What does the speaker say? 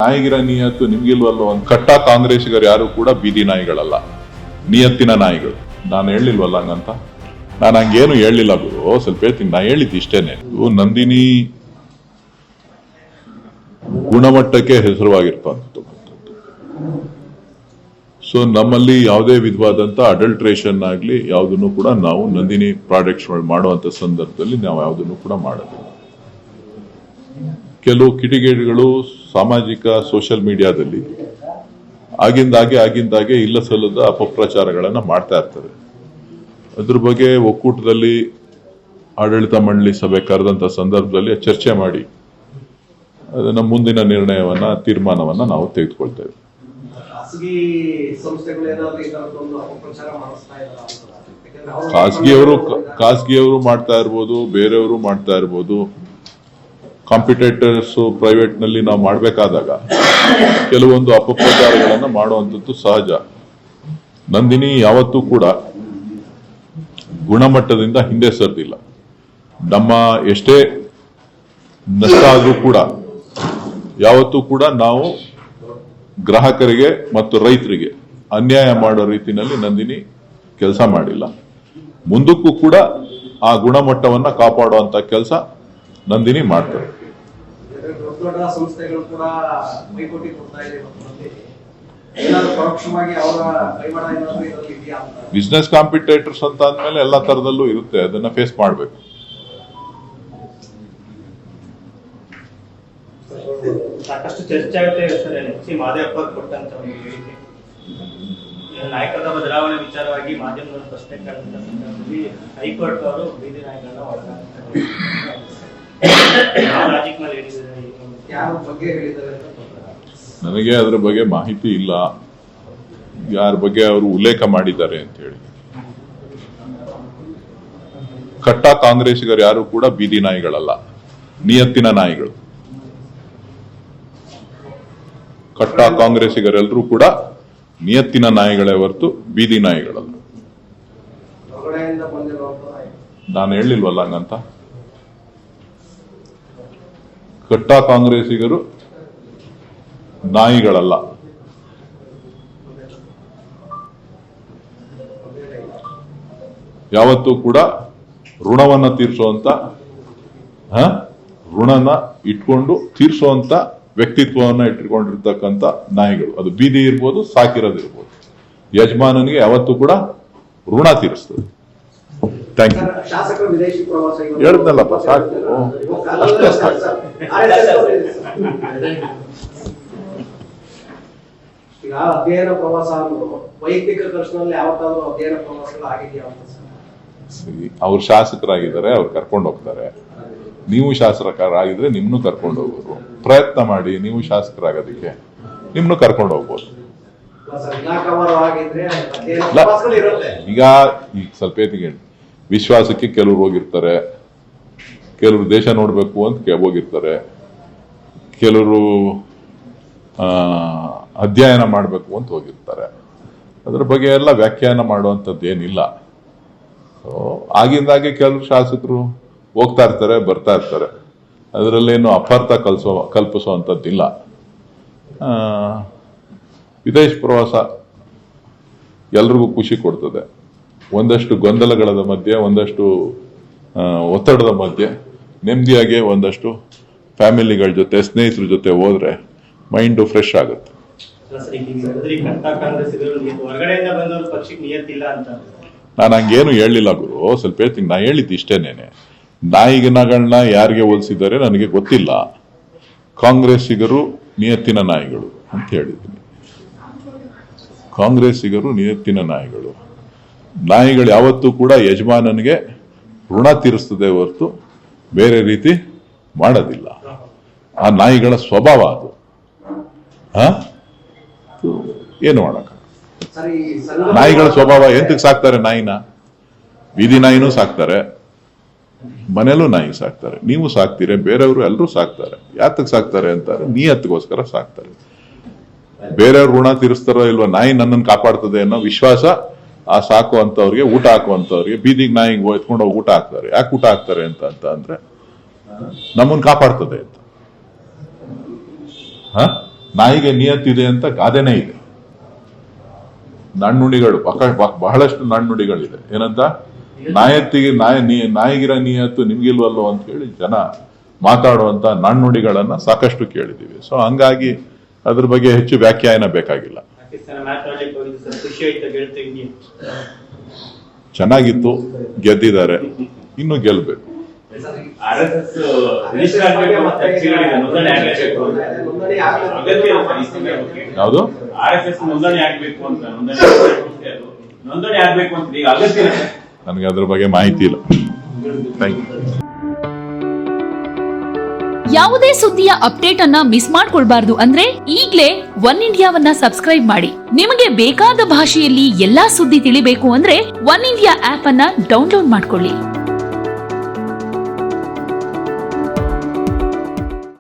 ನಾಯಿಗಿರ ನಿಯತ್ತು ನಿಮ್ಗಿಲ್ವಲ್ಲೋ ಒಂದು ಕಟ್ಟ ಕಾಂಗ್ರೆಸ್ಸಿಗರು ಯಾರು ಕೂಡ ಬೀದಿ ನಾಯಿಗಳಲ್ಲ, ನಿಯತ್ತಿನ ನಾಯಿಗಳು. ನಾನು ಹೇಳಿಲ್ವಲ್ಲ ಹಂಗಂತ, ನಾನು ಹಂಗೇನು ಹೇಳಿಲ್ಲ ಗುರು. ಸ್ವಲ್ಪ ಹೇಳ್ತೀನಿ, ನಾ ಹೇಳಿದ್ದು ಇಷ್ಟೇನೆ. ನಂದಿನಿ ಗುಣಮಟ್ಟಕ್ಕೆ ಹೆಸರುವಾಗಿರ್ತಕ್ಕಂಥದ್ದು. ಸೊ ನಮ್ಮಲ್ಲಿ ಯಾವುದೇ ವಿಧವಾದಂತ ಅಡಲ್ಟ್ರೇಷನ್ ಆಗ್ಲಿ ಯಾವುದನ್ನು ಕೂಡ ನಾವು ನಂದಿನಿ ಪ್ರಾಡಕ್ಟ್ಸ್ ಮಾಡುವಂತ ಸಂದರ್ಭದಲ್ಲಿ ನಾವು ಯಾವುದನ್ನು ಕೂಡ ಮಾಡೋದಿಲ್ಲ. ಕೆಲವು ಕಿಡಿಗೇಡಿಗಳು ಸಾಮಾಜಿಕ ಸೋಷಿಯಲ್ ಮೀಡಿಯಾದಲ್ಲಿ ಆಗಿಂದಾಗೆ ಇಲ್ಲ ಸಲ್ಲದ ಅಪಪ್ರಚಾರಗಳನ್ನ ಮಾಡ್ತಾ ಇರ್ತಾರೆ. ಅದ್ರ ಬಗ್ಗೆ ಒಕ್ಕೂಟದಲ್ಲಿ ಆಡಳಿತ ಮಂಡಳಿ ಸಭೆ ಕರೆದಂತ ಸಂದರ್ಭದಲ್ಲಿ ಚರ್ಚೆ ಮಾಡಿ ಅದನ್ನ ಮುಂದಿನ ತೀರ್ಮಾನವನ್ನ ನಾವು ತೆಗೆದುಕೊಳ್ತೇವೆ. ಖಾಸಗಿಯವರು ಮಾಡ್ತಾ ಇರ್ಬೋದು, ಬೇರೆಯವರು ಮಾಡ್ತಾ ಇರ್ಬೋದು. ಕಾಂಪಿಟೇಟರ್ಸ್ ಪ್ರೈವೇಟ್ ನಲ್ಲಿ ನಾವು ಮಾಡಬೇಕಾದಾಗ ಕೆಲವೊಂದು ಅಪಪ್ರಚಾರಗಳನ್ನ ಮಾಡುವಂಥದ್ದು ಸಹಜ. ನಂದಿನಿ ಯಾವತ್ತೂ ಕೂಡ ಗುಣಮಟ್ಟದಿಂದ ಹಿಂದೆ ಸರಿದಿಲ್ಲ. ನಮ್ಮ ಎಷ್ಟೇ ನಷ್ಟ ಆದ್ರೂ ಕೂಡ ಯಾವತ್ತೂ ಕೂಡ ನಾವು ಗ್ರಾಹಕರಿಗೆ ಮತ್ತು ರೈತರಿಗೆ ಅನ್ಯಾಯ ಮಾಡೋ ರೀತಿಯಲ್ಲಿ ನಂದಿನಿ ಕೆಲಸ ಮಾಡಿಲ್ಲ. ಮುಂದಕ್ಕೂ ಕೂಡ ಆ ಗುಣಮಟ್ಟವನ್ನ ಕಾಪಾಡುವಂತ ಕೆಲಸ ನಂದಿನಿ ಮಾಡ್ತಾರೆ. ಬಿಸ್ನೆಸ್ ಕಾಂಪಿಟೇಟರ್ಸ್ ಅಂತ ಅಂದ್ಮೇಲೆ ಎಲ್ಲಾ ತರದಲ್ಲೂ ಇರುತ್ತೆ, ಅದನ್ನ ಫೇಸ್ ಮಾಡಬೇಕು. ಸಾಕಷ್ಟು ಚರ್ಚೆ ಆಗುತ್ತೆ ಸರ್. ಎಚ್.ಸಿ. ಮಾದೇವಪ್ಪ ಕೊಟ್ಟಂತ ಒಂದು ಹೇಳಿಕೆ, ನಾಯಕತ್ವ ಬದಲಾವಣೆ ವಿಚಾರವಾಗಿ ಮಾಧ್ಯಮದವರು ಪ್ರಶ್ನೆ ಕೇಳಿದ ಸಂದರ್ಭದಲ್ಲಿ ಹೈಕೋರ್ಟ್ ಅವರು ಬೀದಿ ನಾಯಕರನ್ನ ಒಳಗಾಗ್ತಾರೆ. ನನಗೆ ಅದರ ಬಗ್ಗೆ ಮಾಹಿತಿ ಇಲ್ಲ, ಯಾರ ಬಗ್ಗೆ ಅವರು ಉಲ್ಲೇಖ ಮಾಡಿದ್ದಾರೆ ಅಂತ ಹೇಳಿ. ಕಟ್ಟ ಕಾಂಗ್ರೆಸ್ಸಿಗರು ಯಾರು ಕೂಡ ಬೀದಿ ನಾಯಿಗಳಲ್ಲ, ನಿಯತ್ತಿನ ನಾಯಿಗಳು. ಕಟ್ಟ ಕಾಂಗ್ರೆಸ್ಸಿಗರೆಲ್ಲರೂ ಕೂಡ ನಿಯತ್ತಿನ ನಾಯಿಗಳೇ ಹೊರತು ಬೀದಿ ನಾಯಿಗಳಲ್ಲ. ನಾನು ಹೇಳಿಲ್ವಲ್ಲ ಹಂಗಂತ. ಕಟ್ಟ ಕಾಂಗ್ರೆಸ್ಸಿಗರು ನಾಯಿಗಳಲ್ಲ. ಯಾವತ್ತೂ ಕೂಡ ಋಣವನ್ನ ತೀರಿಸುವಂತ ಋಣನ ಇಟ್ಕೊಂಡು ತೀರಿಸುವಂತ ವ್ಯಕ್ತಿತ್ವವನ್ನ ಇಟ್ಕೊಂಡಿರ್ತಕ್ಕಂಥ ನಾಯಿಗಳು. ಅದು ಬೀದಿ ಇರ್ಬೋದು, ಸಾಕಿರೋದಿರ್ಬೋದು. ಯಜಮಾನನಿಗೆ ಯಾವತ್ತೂ ಕೂಡ ಋಣ ತೀರಿಸ್ತದೆ. Thank you. ಹೇಳಿದ್ನಲ್ಲಪ್ಪ, ಸಾಕು, ಅಷ್ಟೇ ಸಾಕು. ಈಗ ಅಧ್ಯಯನ ಪ್ರವಾಸ ವೈಯಕ್ತಿಕ ಖರ್ಚಿನಲ್ಲಿ ಯಾವತ್ತಾದ್ರೂ ಅಧ್ಯಯನ ಪ್ರವಾಸಗಳು ಆಗಿದೆಯಾ? ಅವ್ರು ಶಾಸಕರಾಗಿದ್ದಾರೆ, ಅವ್ರು ಕರ್ಕೊಂಡು ಹೋಗ್ತಾರೆ. ನೀವು ಶಾಸಕರಾಗಿದ್ರೆ ನಿಮ್ನು ಕರ್ಕೊಂಡು ಹೋಗೋರು. ಪ್ರಯತ್ನ ಮಾಡಿ, ನೀವು ಶಾಸಕರಾಗೋದಕ್ಕೆ ನಿಮ್ನು ಕರ್ಕೊಂಡು ಹೋಗ್ಬೋದು. ಈಗ ಸ್ವಲ್ಪ ಹೇಳಿ, ವಿಶ್ವಾಸಕ್ಕೆ ಕೆಲವ್ರು ಹೋಗಿರ್ತಾರೆ, ಕೆಲವರು ದೇಶ ನೋಡ್ಬೇಕು ಅಂತ ಹೋಗಿರ್ತಾರೆ, ಕೆಲವರು ಅಧ್ಯಯನ ಮಾಡಬೇಕು ಅಂತ ಹೋಗಿರ್ತಾರೆ. ಅದ್ರ ಬಗ್ಗೆ ಎಲ್ಲ ವ್ಯಾಖ್ಯಾನ ಮಾಡುವಂಥದ್ದು ಏನಿಲ್ಲ. ಆಗಿಂದಾಗೆ ಕೆಲವು ಶಾಸಕರು ಹೋಗ್ತಾ ಇರ್ತಾರೆ, ಬರ್ತಾ ಇರ್ತಾರೆ. ಅದರಲ್ಲೇನು ಅಪಾರ್ಥ ಕಲ್ಪಿಸುವಂಥದ್ದಿಲ್ಲ. ವಿದೇಶ ಪ್ರವಾಸ ಎಲ್ರಿಗೂ ಖುಷಿ ಕೊಡ್ತದೆ. ಒಂದಷ್ಟು ಗೊಂದಲಗಳ ಮಧ್ಯೆ, ಒಂದಷ್ಟು ಒತ್ತಡದ ಮಧ್ಯೆ ನೆಮ್ಮದಿಯಾಗಿ ಒಂದಷ್ಟು ಫ್ಯಾಮಿಲಿಗಳ ಜೊತೆ, ಸ್ನೇಹಿತರ ಜೊತೆ ಹೋದ್ರೆ ಮೈಂಡು ಫ್ರೆಶ್ ಆಗುತ್ತೆ. ನಾನು ಹಂಗೇನು ಹೇಳಿಲ್ಲ ಗುರು. ಸ್ವಲ್ಪ ಹೇಳ್ತೀನಿ, ನಾ ಹೇಳಿದ್ದು ಇಷ್ಟೇನೇನೆ. ನಾಯಿಗಳನ್ನ ಯಾರಿಗೆ ಹೋಲಿಸಿದ್ದಾರೆ ನನಗೆ ಗೊತ್ತಿಲ್ಲ. ಕಾಂಗ್ರೆಸ್ಸಿಗರು ನಿಯತ್ತಿನ ನಾಯಿಗಳು ಅಂತ ಹೇಳಿದ್ದೀನಿ. ಕಾಂಗ್ರೆಸ್ಸಿಗರು ನಿಯತ್ತಿನ ನಾಯಿಗಳು. ನಾಯಿಗಳು ಯಾವತ್ತೂ ಕೂಡ ಯಜಮಾನನಿಗೆ ಋಣ ತೀರಿಸ್ತದೆ ಹೊರತು ಬೇರೆ ರೀತಿ ಮಾಡೋದಿಲ್ಲ. ಆ ನಾಯಿಗಳ ಸ್ವಭಾವ ಅದು. ಏನು ಮಾಡಕ, ನಾಯಿಗಳ ಸ್ವಭಾವ. ಎಂತಕ್ಕೆ ಸಾಕ್ತಾರೆ ನಾಯಿನ? ಬೀದಿ ನಾಯಿನೂ ಸಾಕ್ತಾರೆ, ಮನೇಲೂ ನಾಯಿ ಸಾಕ್ತಾರೆ, ನೀವು ಸಾಕ್ತೀರಿ, ಬೇರೆಯವರು ಎಲ್ಲರೂ ಸಾಕ್ತಾರೆ. ಯಾತಕ್ಕೆ ಸಾಕ್ತಾರೆ ಅಂತಾರೆ? ನಿಯತ್ತಿಗೋಸ್ಕರ ಸಾಕ್ತಾರೆ. ಬೇರೆಯವ್ರು ಋಣ ತೀರಿಸ್ತಾರೋ ಇಲ್ವಾ, ನಾಯಿ ನನ್ನನ್ನು ಕಾಪಾಡ್ತದೆ ಅನ್ನೋ ವಿಶ್ವಾಸ ಆ ಸಾಕುವಂತವ್ರಿಗೆ, ಊಟ ಹಾಕುವಂತವ್ರಿಗೆ, ಬೀದಿಗೆ ನಾಯಿಗೆ ಎತ್ಕೊಂಡು ಹೋಗಿ ಊಟ ಹಾಕ್ತಾರೆ. ಯಾಕೆ ಊಟ ಹಾಕ್ತಾರೆ ಅಂತ ಅಂದ್ರೆ ನಮ್ಮನ್ನು ಕಾಪಾಡ್ತದೆ ಅಂತ. ನಾಯಿಗೆ ನಿಯತ್ತಿದೆ ಅಂತ ಗಾದೆನೇ ಇದೆ. ನಾಣ್ಣುಡಿಗಳು ಬಹಳಷ್ಟು ನಾಣ್ಣುಡಿಗಳಿದೆ. ಏನಂತ, ನಾಯಿಗಿರ ನಿಯತ್ತು ನಿಮ್ಗಿಲ್ವಲ್ಲೋ ಅಂತ ಹೇಳಿ ಜನ ಮಾತಾಡುವಂತ ನಾಣ್ಣುಡಿಗಳನ್ನ ಸಾಕಷ್ಟು ಕೇಳಿದೀವಿ. ಸೊ ಹಂಗಾಗಿ ಅದ್ರ ಬಗ್ಗೆ ಹೆಚ್ಚು ವ್ಯಾಖ್ಯಾನ ಬೇಕಾಗಿಲ್ಲ. ಚೆನ್ನಾಗಿತ್ತು, ಗೆದ್ದಿದ್ದಾರೆ, ಇನ್ನು ಗೆಲ್ಬೇಕು. ಯಾವುದು ನನಗೆ ಅದ್ರ ಬಗ್ಗೆ ಮಾಹಿತಿ ಇಲ್ಲ. Thank you. ಯಾವುದೇ ಸುದ್ದಿಯ ಅಪ್ಡೇಟ್ ಅನ್ನ ಮಿಸ್ ಮಾಡ್ಕೊಳ್ಬಾರ್ದು ಅಂದ್ರೆ ಈಗ್ಲೇ ಒನ್ ಇಂಡಿಯಾವನ್ನ ಸಬ್ಸ್ಕ್ರೈಬ್ ಮಾಡಿ. ನಿಮಗೆ ಬೇಕಾದ ಭಾಷೆಯಲ್ಲಿ ಎಲ್ಲಾ ಸುದ್ದಿ ತಿಳಿಬೇಕು ಅಂದ್ರೆ ಒನ್ ಇಂಡಿಯಾ ಆಪ್ ಅನ್ನ ಡೌನ್ಲೋಡ್ ಮಾಡ್ಕೊಳ್ಳಿ.